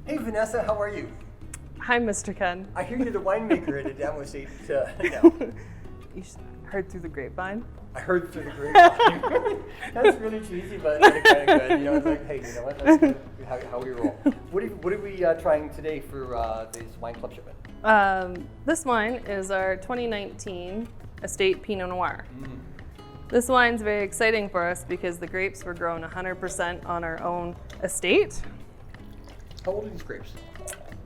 Hey Vanessa, how are you? Hi, Mr. Ken. I hear you're the winemaker at Adamo Estate now. You heard through the grapevine? I heard through the grapevine. That's really cheesy, but kind of good. You know, it's like, hey, you know what? That's kind of how we roll. What are we trying today for this wine club shipment? This wine is our 2019 Estate Pinot Noir. This wine's very exciting for us because the grapes were grown 100% on our own estate. How old are these grapes?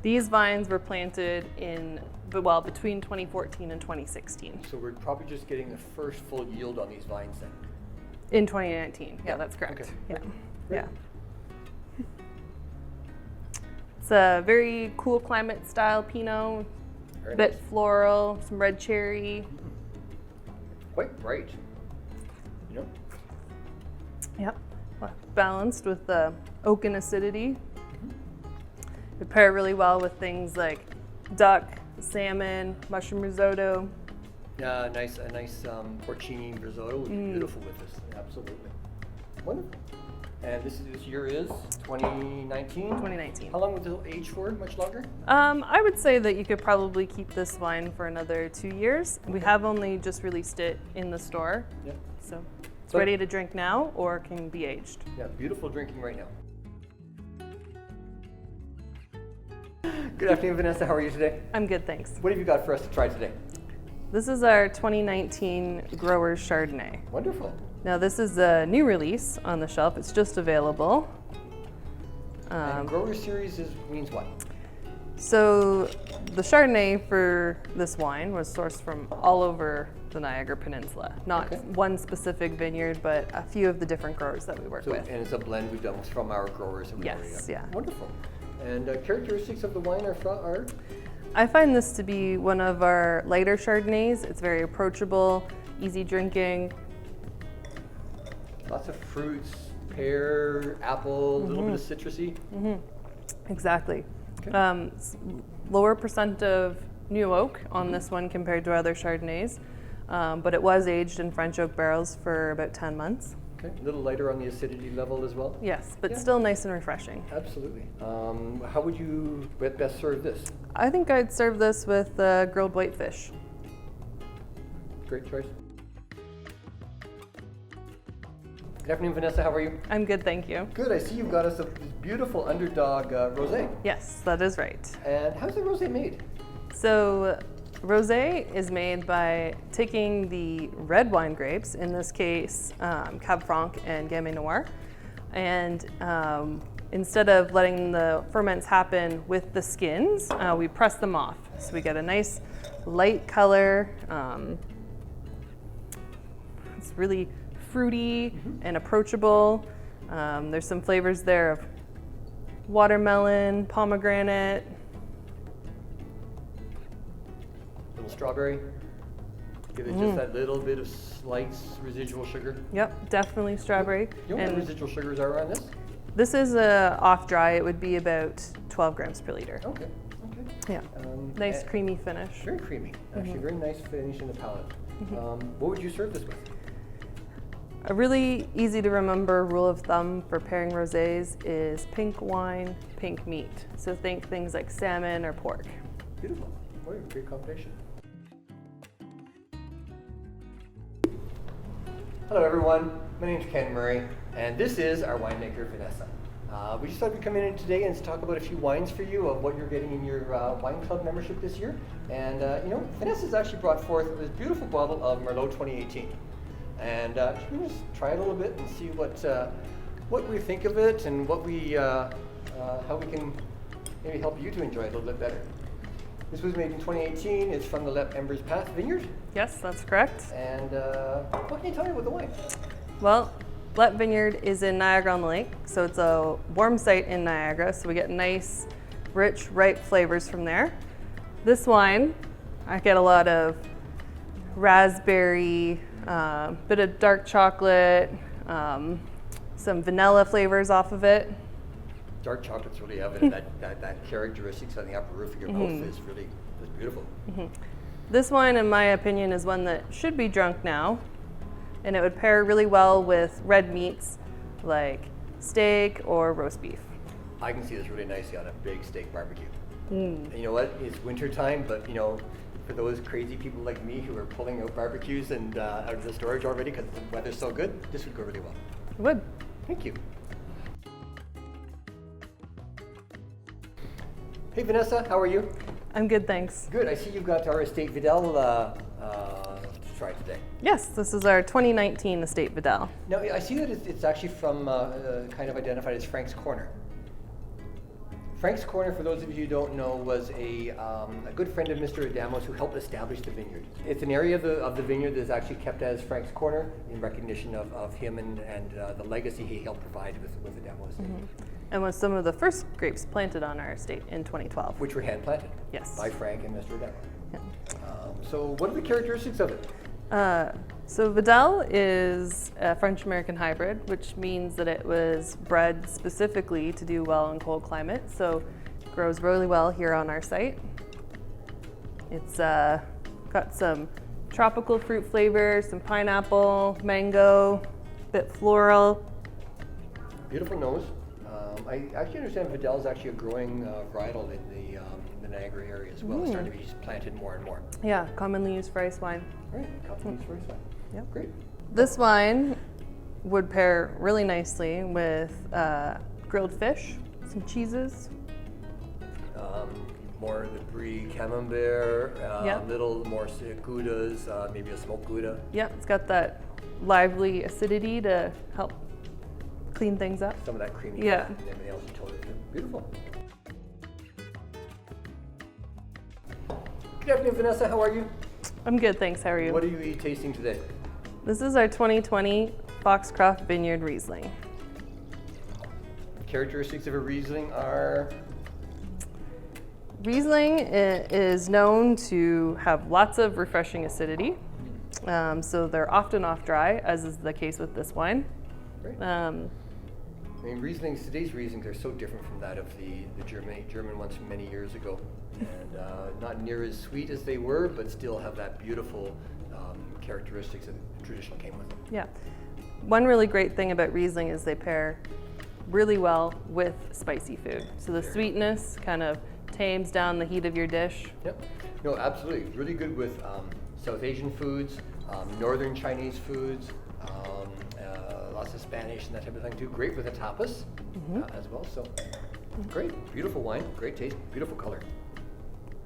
These vines were planted between 2014 and 2016. So we're probably just getting the first full yield on these vines then. In 2019, yeah, that's correct. Okay. Yeah, Great. yeah. It's a very cool climate style Pinot, Very bit nice. floral, some red cherry. Quite bright. You know? Yep, balanced with the oak and acidity. It pair really well with things like duck, salmon, mushroom risotto. Yeah, a nice porcini risotto would be beautiful with this. Absolutely. Wonderful. And this year is 2019? 2019. How long would this age for? Much longer? I would say that you could probably keep this wine for another 2 years. We have only just released it in the store, Yeah. so it's ready to drink now or can be aged. Yeah, beautiful drinking right now. Good afternoon, Vanessa. How are you today? I'm good, thanks. What have you got for us to try today? This is our 2019 Growers Chardonnay. Wonderful. Now this is a new release on the shelf. It's just available. And Grower Series means what? So the Chardonnay for this wine was sourced from all over the Niagara Peninsula. Not Okay. one specific vineyard, but a few of the different growers that we work with. And it's a blend we've done from our growers in the area. Yes, yeah. Wonderful. And characteristics of the wine are? I find this to be one of our lighter Chardonnays. It's very approachable, easy drinking. Lots of fruits, pear, apple, a little bit of citrusy. Exactly. Okay. Lower percent of new oak on this one compared to other Chardonnays, but it was aged in French oak barrels for about 10 months. Okay, a little lighter on the acidity level as well. Yes, but Yeah. still nice and refreshing. Absolutely. How would you best serve this? I think I'd serve this with grilled whitefish. Great choice. Good afternoon, Vanessa. How are you? I'm good, thank you. Good. I see you've got us this beautiful underdog rosé. Yes, that is right. And how's the rosé made? So rosé is made by taking the red wine grapes, in this case Cab Franc and Gamay Noir, and instead of letting the ferments happen with the skins, we press them off. So we get a nice light color. It's really fruity and approachable. There's some flavors there of watermelon, pomegranate. Little strawberry. Give it just that little bit of slight residual sugar. Yep, definitely strawberry. You know what the And residual sugars are on this? this is off dry. It would be about 12 grams per liter. Okay. Okay. Yeah, nice and- creamy finish. Very creamy. Actually, very nice finish in the palate. What would you serve this with? A really easy to remember rule of thumb for pairing rosés is pink wine, pink meat. So think things like salmon or pork. Beautiful. What a great combination. Hello everyone, my name's Ken Murray, and this is our winemaker Vanessa. We just thought we'd come in today and talk about a few wines for you of what you're getting in your wine club membership this year. And Vanessa's actually brought forth this beautiful bottle of Merlot 2018. And we're going to try it a little bit and see what we think of it and what how we can maybe help you to enjoy it a little bit better. This was made in 2018. It's from the Let Embers Path Vineyard. Yes, that's correct. And what can you tell me about the wine? Well, Let Vineyard is in Niagara-on-the-Lake, so it's a warm site in Niagara, so we get nice, rich, ripe flavors from there. This wine, I get a lot of raspberry, bit of dark chocolate, some vanilla flavors off of it. Dark chocolate's really evident. that characteristics on the upper roof of your mouth is beautiful. This wine, in my opinion, is one that should be drunk now, and it would pair really well with red meats like steak or roast beef. I can see this really nicely on a big steak barbecue. Mm. And you know what? It's winter time, but you know, for those crazy people like me who are pulling out barbecues and out of the storage already because the weather's so good, this would go really well. It would. Thank you. Hey Vanessa, how are you? I'm good, thanks. Good. I see you've got our Estate Vidal to try today. Yes, this is our 2019 Estate Vidal. Now I see that it's actually from kind of identified as Frank's Corner. Frank's Corner, for those of you who don't know, was a good friend of Mr. Adamo's who helped establish the vineyard. It's an area of the vineyard that is actually kept as Frank's Corner in recognition of him and the legacy he helped provide with Adamo Estate. Mm-hmm. And was some of the first grapes planted on our estate in 2012. Which were hand planted. Yes. By Frank and Mr. Adamo. Yeah. So what are the characteristics of it? So Vidal is a French-American hybrid, which means that it was bred specifically to do well in cold climates. So it grows really well here on our site. It's got some tropical fruit flavor, some pineapple, mango, bit floral. Beautiful nose. I actually understand Vidal is actually a growing varietal in the Niagara area as well. It's starting to be planted more and more. Yeah, commonly used for ice wine. Right, compliments for fine. Yep. Great. This wine would pair really nicely with grilled fish, some cheeses. More of the brie camembert, Yep. a little more goudas, maybe a smoked gouda. Yep, it's got that lively acidity to help clean things up. Some of that creamy Yeah. fat and everything else you told it to. Beautiful. Good afternoon, Vanessa. How are you? I'm good, thanks. How are you? What are you tasting today? This is our 2020 Foxcroft Vineyard Riesling. Characteristics of a Riesling are Riesling is known to have lots of refreshing acidity. So they're often off dry, as is the case with this wine. great. I mean, Rieslings, today's Rieslings are so different from that of the German ones from many years ago. And not near as sweet as they were, but still have that beautiful characteristics that the traditional came with. Yeah. One really great thing about Riesling is they pair really well with spicy food. So the sweetness kind of tames down the heat of your dish. Yep. No, absolutely. Really good with South Asian foods, Northern Chinese foods, lots of Spanish and that type of thing too. Great with a tapas as well. So great. Beautiful wine. Great taste. Beautiful color.